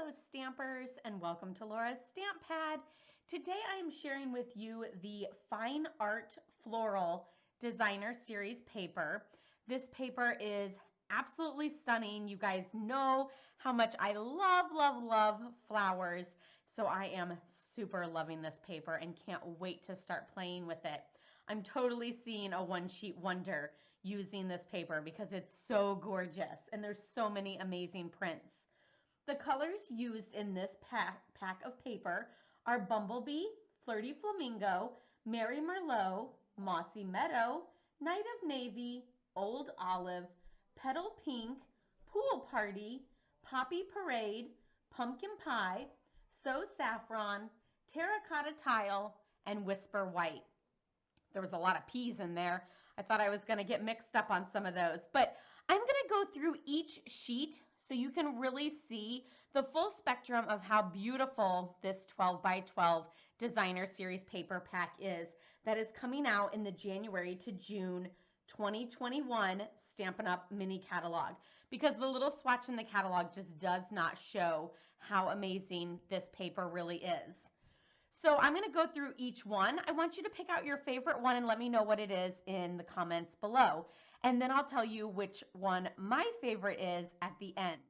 Hello Stampers and welcome to Laura's Stamp Pad. Today I am sharing with you the Fine Art Floral Designer Series paper. This paper is absolutely stunning. You guys know how much I love flowers, so I am super loving this paper and can't wait to start playing with it. I'm totally seeing a one-sheet wonder using this paper because it's so gorgeous and there's so many amazing prints. The colors used in this pack of paper are Bumblebee, Flirty Flamingo, Merry Merlot, Mossy Meadow, Night of Navy, Old Olive, Petal Pink, Pool Party, Poppy Parade, Pumpkin Pie, So Saffron, Terracotta Tile, and Whisper White. There was a lot of P's in there. I thought I was going to get mixed up on some of those, but I'm going to go through each sheet so you can really see the full spectrum of how beautiful this 12 by 12 designer series paper pack is that is coming out in the January to June 2021 Stampin' Up! Mini catalog, because the little swatch in the catalog just does not show how amazing this paper really is. So I'm going to go through each one. I want you to pick out your favorite one and let me know what it is in the comments below. And then I'll tell you which one my favorite is at the end.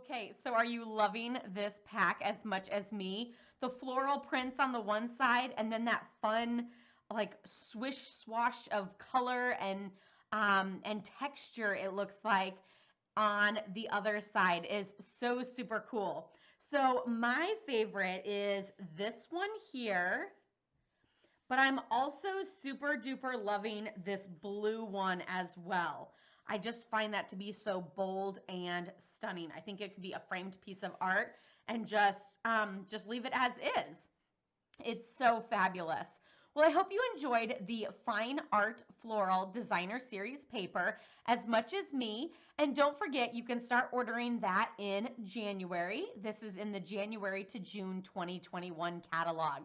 Okay, so are you loving this pack as much as me? The floral prints on the one side and then that fun like swish swash of color and texture it looks like on the other side is so super cool. So my favorite is this one here, but I'm also super duper loving this blue one as well. I just find that to be so bold and stunning. I think it could be a framed piece of art and just leave it as is. It's so fabulous. Well, I hope you enjoyed the Fine Art Floral Designer Series paper as much as me. And don't forget, you can start ordering that in January. This is in the January to June 2021 catalog.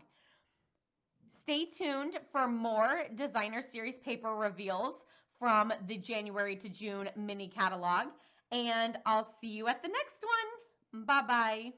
Stay tuned for more designer series paper reveals from the January to June mini catalog, and I'll see you at the next one. Bye-bye.